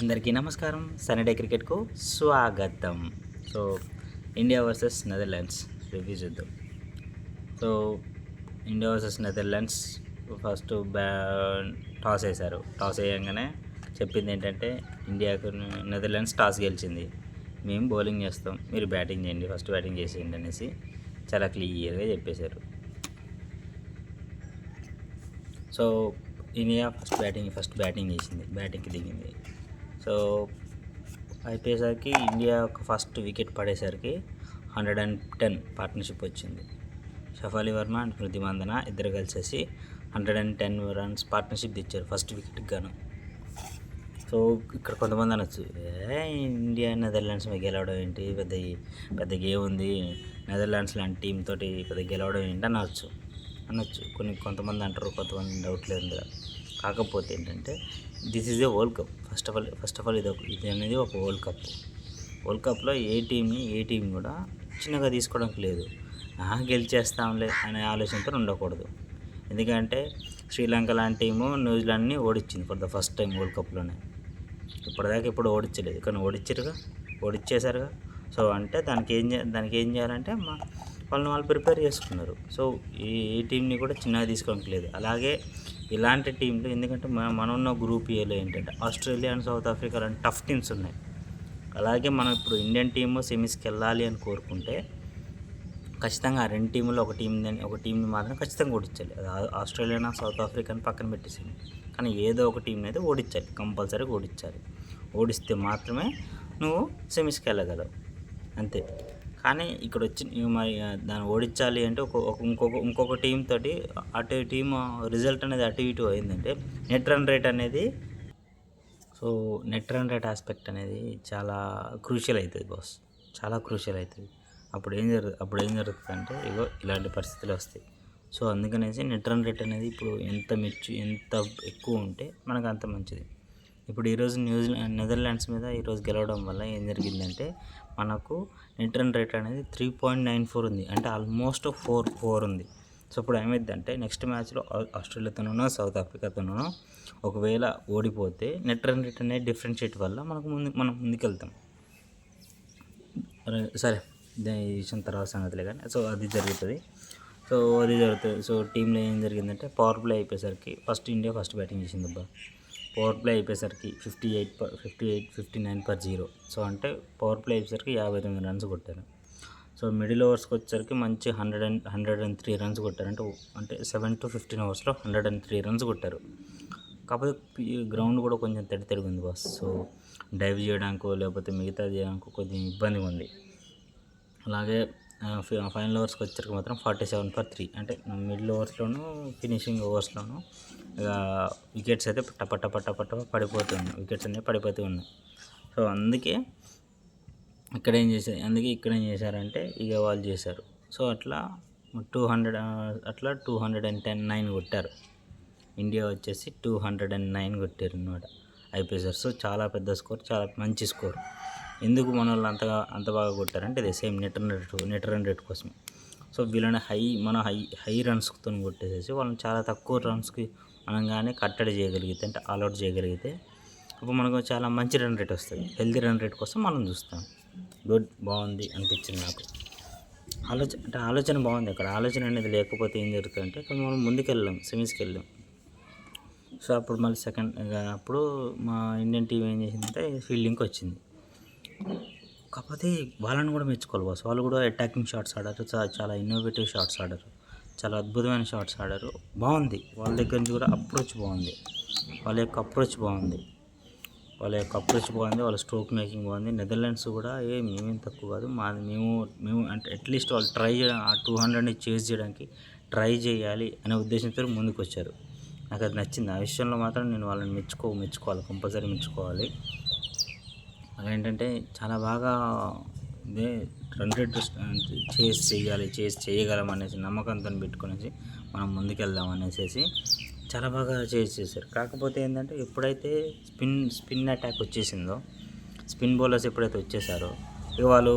అందరికీ నమస్కారం. సన్డే క్రికెట్కు స్వాగతం. So India versus Netherlands review చూద్దాం. So India versus Netherlands first toss వేశారు. టాస్ వేయంగానే చెప్పింది ఏంటంటే ఇండియాకు నెదర్లాండ్స్ టాస్ గెలిచింది, మేము బౌలింగ్ చేస్తాం, మీరు బ్యాటింగ్ చేయండి, ఫస్ట్ బ్యాటింగ్ చేసేయండి అనేసి చాలా క్లియర్గా చెప్పేశారు. సో ఇండియా ఫస్ట్ బ్యాటింగ్ చేసింది, బ్యాటింగ్కి దిగింది. సో అయిపోయేసరికి ఇండియా ఒక ఫస్ట్ వికెట్ పడేసరికి 110 పార్ట్నర్షిప్ వచ్చింది. షఫాలి వర్మ అండ్ స్మృతి మందన ఇద్దరు కలిసేసి 110 రన్స్ పార్ట్నర్షిప్ ఇచ్చారు ఫస్ట్ వికెట్కి గాను. సో ఇక్కడ కొంతమంది అనొచ్చు, ఇండియా నెదర్లాండ్స్ గెలవడం ఏంటి, పెద్ద గేమ్ ఉంది, నెదర్లాండ్స్ లాంటి టీం తోటి పెద్ద గెలవడం ఏంటి అనొచ్చు. కొంతమంది అంటారు, కొంతమంది డౌట్ లేదు కదా. కాకపోతే ఏంటంటే this is a world cup. First of all ఇది అనేది ఒక వరల్డ్ కప్లో ఏ టీం కూడా చిన్నగా తీసుకోవడానికి లేదు. గెలిచేస్తాంలే అనే ఆలోచనతో ఉండకూడదు. ఎందుకంటే శ్రీలంక లాంటి టీము న్యూజిలాండ్ని ఓడించింది for the first time world కప్లోనే. ఇప్పటిదాకా ఎప్పుడు ఓడించలేదు, కానీ ఓడించేశారుగా. సో అంటే దానికి ఏం చేయాలంటే వాళ్ళు ప్రిపేర్ చేసుకున్నారు. సో ఈ టీంని కూడా చిన్నగా తీసుకోవడానికి లేదు. అలాగే ఇలాంటి టీంలు, ఎందుకంటే మనం ఉన్న గ్రూప్ ఏలో ఏంటంటే ఆస్ట్రేలియా అండ్ సౌత్ ఆఫ్రికా లాంటి టఫ్ టీమ్స్ ఉన్నాయి. అలాగే మనం ఇప్పుడు ఇండియన్ టీము సెమీస్కి వెళ్ళాలి అని కోరుకుంటే ఖచ్చితంగా ఆ రెండు టీంలో ఒక టీంని మాత్రం ఖచ్చితంగా ఓడించాలి. ఆస్ట్రేలియా సౌత్ ఆఫ్రికాని పక్కన పెట్టేసింది, కానీ ఏదో ఒక టీంని అయితే ఓడించాలి, కంపల్సరీగా ఓడించాలి. ఓడిస్తే మాత్రమే నువ్వు సెమీస్కి వెళ్ళగలవు, అంతే. కానీ ఇక్కడ వచ్చి మరి దాన్ని ఓడించాలి అంటే ఇంకొక టీం తోటి అటు టీం రిజల్ట్ అనేది అటు ఇటు అయిందంటే నెట్ రన్ రేట్ ఆస్పెక్ట్ అనేది చాలా క్రూషియల్ అవుతుంది బాస్, చాలా క్రూషియల్ అవుతుంది. అప్పుడు ఏం జరుగుతుంది అంటే ఇలాంటి పరిస్థితులు వస్తాయి. సో అందుకనేసి నెట్ రన్ రేట్ అనేది ఇప్పుడు ఎంత ఎక్కువ ఉంటే మనకు అంత మంచిది. ఇప్పుడు ఈరోజు నెదర్లాండ్స్ మీద ఈరోజు గెలవడం వల్ల ఏం జరిగిందంటే మనకు నెట్ రన్ రేట్ అనేది 3.94 ఉంది, అంటే ఆల్మోస్ట్ 4 ఉంది. సో ఇప్పుడు ఏమైందంటే నెక్స్ట్ మ్యాచ్లో ఆస్ట్రేలియాతోనో సౌత్ ఆఫ్రికాతోనో ఒకవేళ ఓడిపోతే నెట్ రన్ రేట్ అనేది డిఫరెన్షియేట్ వల్ల మనం ముందుకెళ్తాం. సరే, ఈ విషయం తర్వాత సంగతిలే కానీ. సో అది జరుగుతుంది. సో టీంలో ఏం జరిగిందంటే పవర్ ప్లే అయిపోయేసరికి ఇండియా ఫస్ట్ బ్యాటింగ్ చేసింది అబ్బా. పవర్ ప్లే అయిపోయేసరికి 59/0. సో అంటే పవర్ ప్లే అయిపోయేసరికి 59 రన్స్ కొట్టారు. సో మిడిల్ ఓవర్స్కి వచ్చేసరికి మంచి 103 రన్స్ కొట్టారు. అంటే 7 to 15 ఓవర్స్లో 103 రన్స్ కొట్టారు. కాకపోతే గ్రౌండ్ కూడా కొంచెం తడిగా ఉంది బాస్. సో డైవ్ చేయడానికో లేకపోతే మిగతా చేయడానికో కొంచెం ఇబ్బందిగా ఉంది. అలాగే ఫైనల్ ఓవర్స్కి వచ్చేసరికి మాత్రం 47/3. అంటే మిడిల్ ఓవర్స్లోనూ ఫినిషింగ్ ఓవర్స్లోనూ వికెట్స్ అయితే టప పడిపోతున్నాయి, వికెట్స్ అనేవి పడిపోతూ ఉన్నాయి. సో అందుకే ఇక్కడ ఏం చేశారంటే ఇక వాళ్ళు చేశారు. సో అట్లా 209 కొట్టారు. ఇండియా వచ్చేసి 209 కొట్టారు అన్నమాట, అయిపోయారు. సో చాలా పెద్ద స్కోర్, చాలా మంచి స్కోర్. ఎందుకు మన వాళ్ళు అంత బాగా కొట్టారంటే ఇదే సేమ్ నెట్ రన్ రేట్ కోసమే. సో వీళ్ళని హై రన్స్తో కొట్టేసేసి వాళ్ళని చాలా తక్కువ రన్స్కి మనం కానీ కట్టడి చేయగలిగితే, అంటే ఆల్అౌట్ చేయగలిగితే అప్పుడు మనకు చాలా మంచి రన్ రేట్ వస్తుంది. హెల్తీ రన్ రేట్ కోసం మనం చూస్తాం. బాగుంది అనిపించింది నాకు. ఆలోచన బాగుంది. అక్కడ ఆలోచన అనేది లేకపోతే ఏం జరుగుతుందంటే మనం ముందుకెళ్ళాం, సెమీస్కి వెళ్ళాం. సో అప్పుడు మళ్ళీ అప్పుడు మా ఇండియన్ టీం ఏం చేసిందంటే ఫీల్డింగ్కి వచ్చింది. కాకపోతే వాళ్ళని కూడా మెచ్చుకోవాలి బాస్. వాళ్ళు కూడా అటాకింగ్ షాట్స్ ఆడారు, చాలా ఇన్నోవేటివ్ షాట్స్ ఆడారు, చాలా అద్భుతమైన షాట్స్ ఆడారు. బాగుంది. వాళ్ళ దగ్గర నుంచి కూడా అప్రోచ్ బాగుంది, వాళ్ళ యొక్క అప్రోచ్ బాగుంది, వాళ్ళ స్ట్రోక్ మేకింగ్ బాగుంది. నెదర్లాండ్స్ కూడా మేమేం తక్కువ కాదు, మేము అంటే అట్లీస్ట్ వాళ్ళు ట్రై చేయడం, ఆ 200ని చేజ్ చేయడానికి ట్రై చేయాలి అనే ఉద్దేశంతో ముందుకు వచ్చారు. నాకు అది నచ్చింది. ఆ విషయంలో మాత్రం నేను వాళ్ళని మెచ్చుకోవాలి, కంపల్సరీ మెచ్చుకోవాలి. అదేంటంటే చాలా బాగా రన్ రేట్ చేయగలం అనేసి నమ్మకంతో పెట్టుకునేసి మనం ముందుకెళ్దాం అనేసి చాలా బాగా చేశారు. కాకపోతే ఏంటంటే ఎప్పుడైతే స్పిన్ అటాక్ వచ్చేసిందో, స్పిన్ బౌలర్స్ ఎప్పుడైతే వచ్చేసారో ఇక వాళ్ళు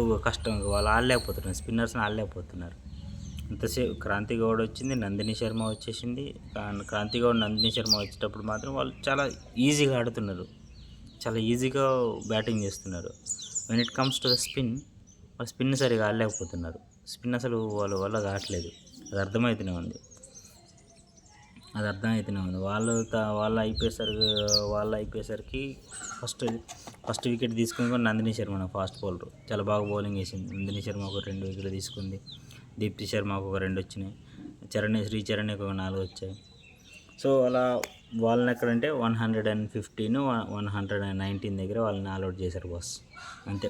ఆడలేకపోతున్నారు, స్పిన్నర్స్ని ఆడలేకపోతున్నారు. అంతసేపు క్రాంతి గౌడ్ వచ్చింది, నందిని శర్మ వచ్చేసింది. క్రాంతి గౌడ్ నందిని శర్మ వచ్చేటప్పుడు మాత్రం వాళ్ళు చాలా ఈజీగా ఆడుతున్నారు, చాలా ఈజీగా బ్యాటింగ్ చేస్తున్నారు. When it comes to the spin, వాళ్ళు స్పిన్ సరిగా ఆడలేకపోతున్నారు. స్పిన్ అసలు వాళ్ళ వల్ల కావట్లేదు. అది అర్థమవుతూనే ఉంది. వాళ్ళు అయిపోయేసరికి ఫస్ట్ వికెట్ తీసుకుని కూడా నందిని శర్మ ఫాస్ట్ బౌలర్ చాలా బాగా బౌలింగ్ వేసింది. నందిని శర్మ ఒక 2 వికెట్లు తీసుకుంది. దీప్తి శర్మకు ఒక 2 వచ్చినాయి. శ్రీచరణ్కి ఒక 4 వచ్చాయి. సో అలా వాళ్ళని ఎక్కడంటే 115, 119 దగ్గర వాళ్ళని ఆల్అౌట్ చేశారు బాస్. అంతే.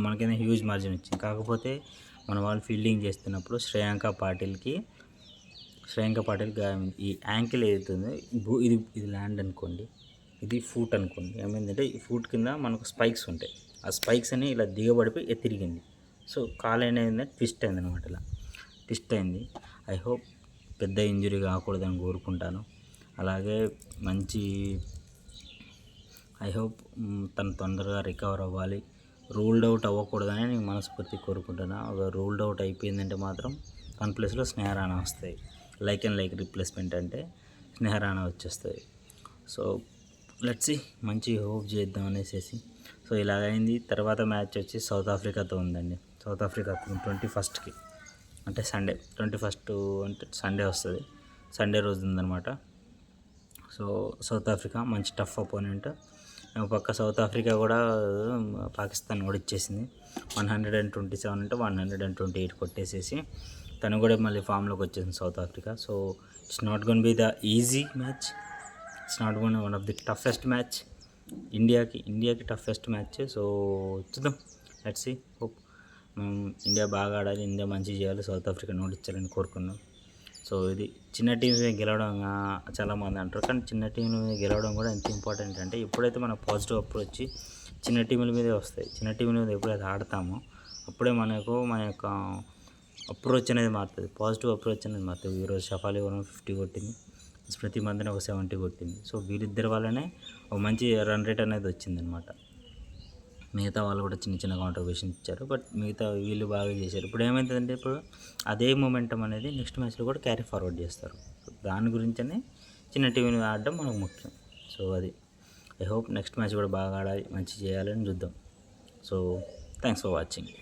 మనకైనా హ్యూజ్ మార్జిన్ వచ్చింది. కాకపోతే మన వాళ్ళు ఫీల్డింగ్ చేస్తున్నప్పుడు శ్రేయాంక పాటిల్ ఈ యాంకిల్ ఏదైతుందో ఇది ల్యాండ్ అనుకోండి, ఇది ఫూట్ అనుకోండి. ఏమైందంటే ఈ ఫూట్ కింద మనకు స్పైక్స్ ఉంటాయి. ఆ స్పైక్స్ అని ఇలా దిగబడిపోయి తిరిగింది. సో కాలు అనేది ట్విస్ట్ అయింది అనమాట. ఇలా ట్విస్ట్ అయింది. ఐ హోప్ పెద్ద ఇంజురీ కాకూడదని కోరుకుంటాను. అలాగే ఐ హోప్ తను తొందరగా రికవర్ అవ్వాలి. రూల్డ్ అవుట్ అవ్వకూడదని నేను మనస్ఫూర్తి కోరుకుంటున్నా. రూల్డ్ అవుట్ అయిపోయిందంటే మాత్రం తన ప్లేస్లో స్నేహ రాణా వస్తాయి. లైక్ రీప్లేస్మెంట్ అంటే స్నేహ రాణా వచ్చేస్తుంది. సో లెట్స్ సీ, మంచి హోప్ చేద్దాం అనేసి. సో ఇలాగైంది. తర్వాత మ్యాచ్ వచ్చి సౌత్ ఆఫ్రికాతో ఉందండి. సౌత్ ఆఫ్రికా 21st అంటే సండే, 21 అంటే సండే వస్తుంది. సండే రోజు ఉందన్నమాట. సో సౌత్ ఆఫ్రికా మంచి టఫ్ అపోనెంట్. పక్క సౌత్ ఆఫ్రికా కూడా పాకిస్తాన్ ఓడిచ్చేసింది. 127 అంటే 128 కొట్టేసేసి తను కూడా మళ్ళీ ఫామ్లోకి వచ్చేసింది South Africa. So it's not gonna be the easy match. It's not gonna one of the toughest match. ఇండియాకి టఫెస్ట్ మ్యాచ్. సో చూద్దాం, లెట్స్ సీ. హోప్ ఇండియా బాగా ఆడాలి, ఇండియా మంచిగా చేయాలి, సౌత్ ఆఫ్రికా ఓడించాలని కోరుకున్నాం. సో ఇది చిన్న టీమ్స్ మీద గెలవడం చాలామంది అంటారు, కానీ చిన్న టీంల మీద గెలవడం కూడా ఎంత ఇంపార్టెంట్ అంటే ఎప్పుడైతే మన పాజిటివ్ అప్రోచ్ చిన్న టీముల మీదే వస్తాయి. చిన్న టీముల మీద ఎప్పుడైతే ఆడతామో అప్పుడే మన యొక్క అప్రోచ్ అనేది మారుతుంది. పాజిటివ్ అప్రోచ్ అనేది మారుతుంది. ఈరోజు షఫాలి 50 కొట్టింది, స్మృతి మందన ఒక 70 కొట్టింది. సో వీళ్ళిద్దరి వల్లనే ఒక మంచి రన్ రేట్ అనేది వచ్చిందనమాట. మిగతా వాళ్ళు కూడా చిన్న చిన్న కాంట్రిబ్యూషన్ ఇచ్చారు, బట్ వీళ్ళు బాగా చేశారు. ఇప్పుడు ఏమవుతుందంటే ఇప్పుడు అదే మొమెంటం అనేది నెక్స్ట్ మ్యాచ్లో కూడా క్యారీ ఫార్వర్డ్ చేస్తారు. దాని గురించనే చిన్న టీంని ఆడడం మనకు ముఖ్యం. సో అది ఐ హోప్ నెక్స్ట్ మ్యాచ్ కూడా బాగా ఆడాలి, మంచి చేయాలని చూద్దాం. So thanks for watching.